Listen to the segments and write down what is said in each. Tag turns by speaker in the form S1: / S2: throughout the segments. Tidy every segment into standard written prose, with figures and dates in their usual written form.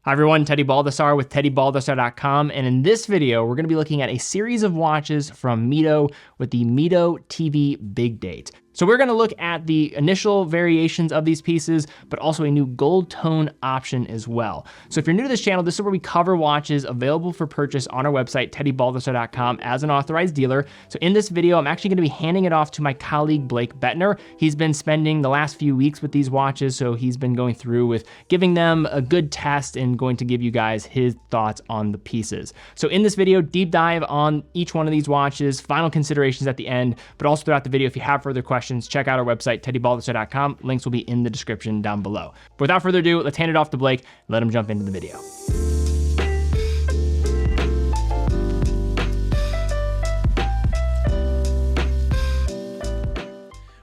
S1: Hi everyone, Teddy Baldassarre with TeddyBaldassarre.com, and in this video, we're gonna be looking at a series of watches from Mido with the Mido TV Big Date. So we're gonna look at the initial variations of these pieces, but also a new gold tone option as well. So if you're new to this channel, this is where we cover watches available for purchase on our website, TeddyBaldassarre.com, as an authorized dealer. So in this video, I'm actually gonna be handing it off to my colleague, Blake Bettner. He's been spending the last few weeks with these watches, so he's been going through with giving them a good test and going to give you guys his thoughts on the pieces. So in this video, deep dive on each one of these watches, final considerations at the end, but also throughout the video, if you have further questions, check out our website, TeddyBaldassarre.com. Links will be in the description down below. But without further ado, let's hand it off to Blake and let him jump into the video.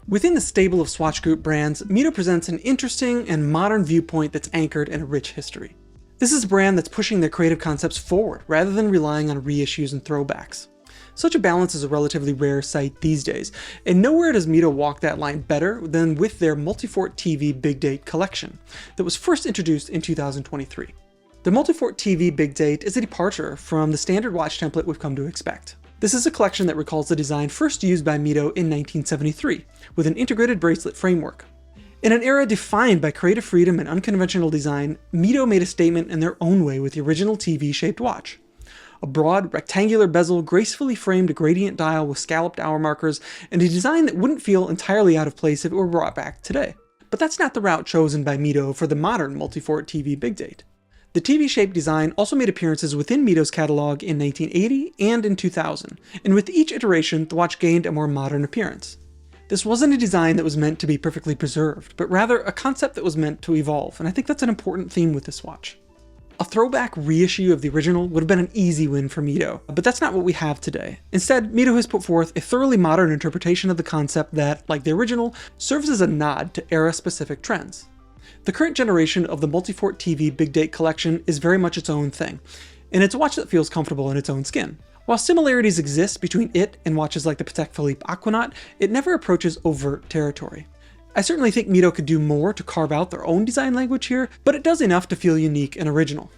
S2: Within the stable of Swatch Group brands, Mido presents an interesting and modern viewpoint that's anchored in a rich history. This is a brand that's pushing their creative concepts forward rather than relying on reissues and throwbacks. Such a balance is a relatively rare sight these days, and nowhere does Mido walk that line better than with their Multifort TV Big Date collection that was first introduced in 2023. The Multifort TV Big Date is a departure from the standard watch template we've come to expect. This is a collection that recalls the design first used by Mido in 1973, with an integrated bracelet framework. In an era defined by creative freedom and unconventional design, Mido made a statement in their own way with the original TV-shaped watch. A broad, rectangular bezel gracefully framed a gradient dial with scalloped hour markers, and a design that wouldn't feel entirely out of place if it were brought back today. But that's not the route chosen by Mido for the modern Multifort TV Big Date. The TV-shaped design also made appearances within Mido's catalog in 1980 and in 2000, and with each iteration, the watch gained a more modern appearance. This wasn't a design that was meant to be perfectly preserved, but rather a concept that was meant to evolve, and I think that's an important theme with this watch. A throwback reissue of the original would have been an easy win for Mido, but that's not what we have today. Instead, Mido has put forth a thoroughly modern interpretation of the concept that, like the original, serves as a nod to era-specific trends. The current generation of the Multifort TV Big Date collection is very much its own thing, and it's a watch that feels comfortable in its own skin. While similarities exist between it and watches like the Patek Philippe Aquanaut, it never approaches overt territory. I certainly think Mido could do more to carve out their own design language here, but it does enough to feel unique and original.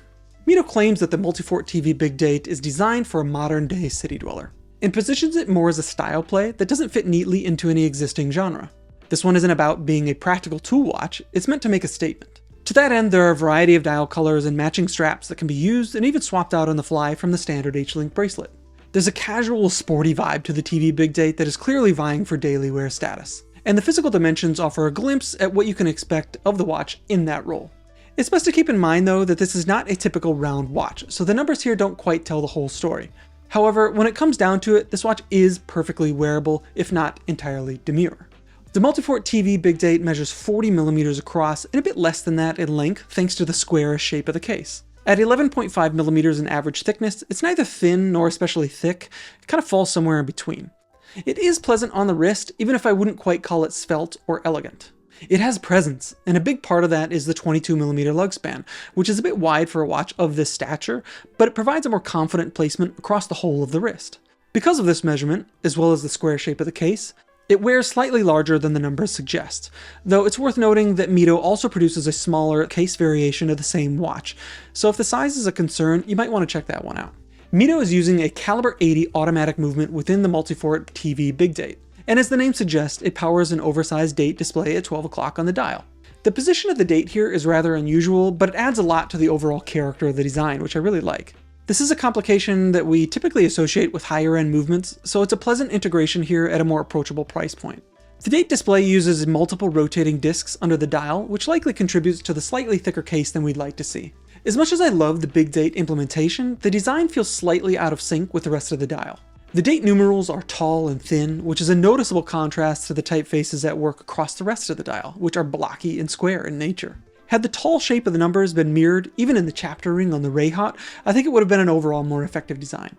S2: Mido claims that the Multifort TV Big Date is designed for a modern-day city dweller, and positions it more as a style play that doesn't fit neatly into any existing genre. This one isn't about being a practical tool watch, it's meant to make a statement. To that end, there are a variety of dial colors and matching straps that can be used and even swapped out on the fly from the standard H-Link bracelet. There's a casual, sporty vibe to the TV Big Date that is clearly vying for daily wear status, and the physical dimensions offer a glimpse at what you can expect of the watch in that role. It's best to keep in mind though that this is not a typical round watch, so the numbers here don't quite tell the whole story. However, when it comes down to it, this watch is perfectly wearable, if not entirely demure. The Multifort TV Big Date measures 40mm across and a bit less than that in length thanks to the squarish shape of the case. At 11.5mm in average thickness, it's neither thin nor especially thick, it kind of falls somewhere in between. It is pleasant on the wrist, even if I wouldn't quite call it svelte or elegant. It has presence, and a big part of that is the 22mm lug span, which is a bit wide for a watch of this stature, but it provides a more confident placement across the whole of the wrist. Because of this measurement, as well as the square shape of the case, it wears slightly larger than the numbers suggest, though it's worth noting that Mido also produces a smaller case variation of the same watch, so if the size is a concern, you might want to check that one out. Mido is using a caliber 80 automatic movement within the Multifort TV Big Date, and as the name suggests, it powers an oversized date display at 12 o'clock on the dial. The position of the date here is rather unusual, but it adds a lot to the overall character of the design, which I really like. This is a complication that we typically associate with higher end movements, so it's a pleasant integration here at a more approachable price point. The date display uses multiple rotating discs under the dial, which likely contributes to the slightly thicker case than we'd like to see. As much as I love the Big Date implementation, the design feels slightly out of sync with the rest of the dial. The date numerals are tall and thin, which is a noticeable contrast to the typefaces at work across the rest of the dial, which are blocky and square in nature. Had the tall shape of the numbers been mirrored, even in the chapter ring on the Rayhot, I think it would have been an overall more effective design.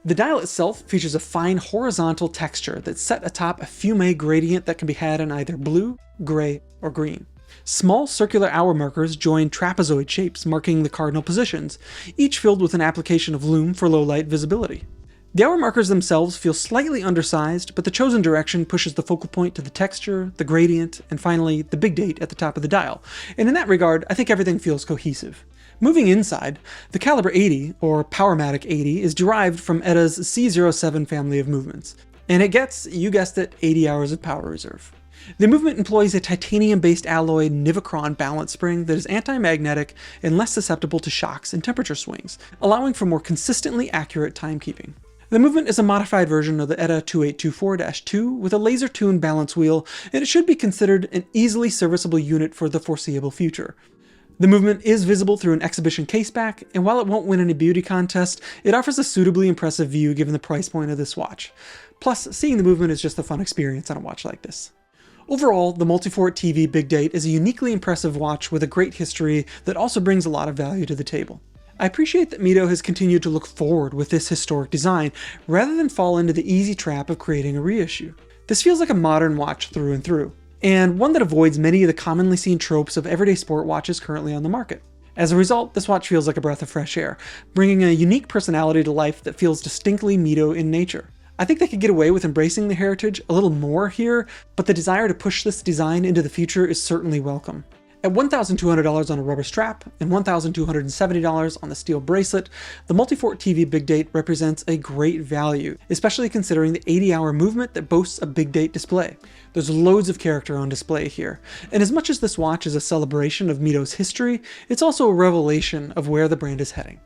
S2: The dial itself features a fine horizontal texture that's set atop a fume gradient that can be had in either blue, gray, or green. Small circular hour markers join trapezoid shapes marking the cardinal positions, each filled with an application of lume for low light visibility. The hour markers themselves feel slightly undersized, but the chosen direction pushes the focal point to the texture, the gradient, and finally the big date at the top of the dial. And in that regard, I think everything feels cohesive. Moving inside, the caliber 80, or Powermatic 80, is derived from ETA's C07 family of movements, and it gets, you guessed it, 80 hours of power reserve. The movement employs a titanium-based alloy Nivacron balance spring that is anti-magnetic and less susceptible to shocks and temperature swings, allowing for more consistently accurate timekeeping. The movement is a modified version of the ETA 2824-2 with a laser-tuned balance wheel, and it should be considered an easily serviceable unit for the foreseeable future. The movement is visible through an exhibition caseback, and while it won't win any beauty contest, it offers a suitably impressive view given the price point of this watch. Plus, seeing the movement is just a fun experience on a watch like this. Overall, the Multifort TV Big Date is a uniquely impressive watch with a great history that also brings a lot of value to the table. I appreciate that Mido has continued to look forward with this historic design, rather than fall into the easy trap of creating a reissue. This feels like a modern watch through and through, and one that avoids many of the commonly seen tropes of everyday sport watches currently on the market. As a result, this watch feels like a breath of fresh air, bringing a unique personality to life that feels distinctly Mido in nature. I think they could get away with embracing the heritage a little more here, but the desire to push this design into the future is certainly welcome. At $1,200 on a rubber strap and $1,270 on the steel bracelet, the Multifort TV Big Date represents a great value, especially considering the 80-hour movement that boasts a Big Date display. There's loads of character on display here, and as much as this watch is a celebration of Mido's history, it's also a revelation of where the brand is heading.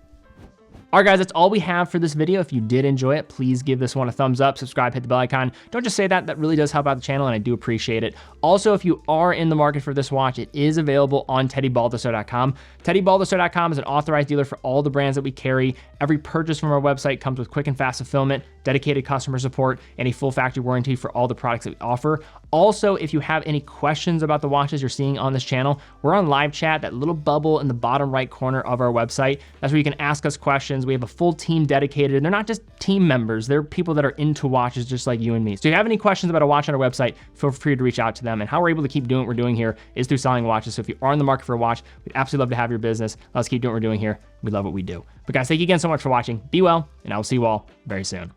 S1: All right, guys, that's all we have for this video. If you did enjoy it, please give this one a thumbs up, subscribe, hit the bell icon. Don't just say that, that really does help out the channel, and I do appreciate it. Also, if you are in the market for this watch, it is available on TeddyBaldassarre.com. TeddyBaldassarre.com is an authorized dealer for all the brands that we carry. Every purchase from our website comes with quick and fast fulfillment, dedicated customer support, and a full factory warranty for all the products that we offer. Also, if you have any questions about the watches you're seeing on this channel, we're on live chat, that little bubble in the bottom right corner of our website. That's where you can ask us questions. We have a full team dedicated, and they're not just team members, they're people that are into watches just like you and me. So if you have any questions about a watch on our website, feel free to reach out to them. And how we're able to keep doing what we're doing here is through selling watches. So if you are in the market for a watch, we'd absolutely love to have your business. Let's keep doing what we're doing here. We love what we do. But guys, thank you again so much for watching. Be well, and I will see you all very soon.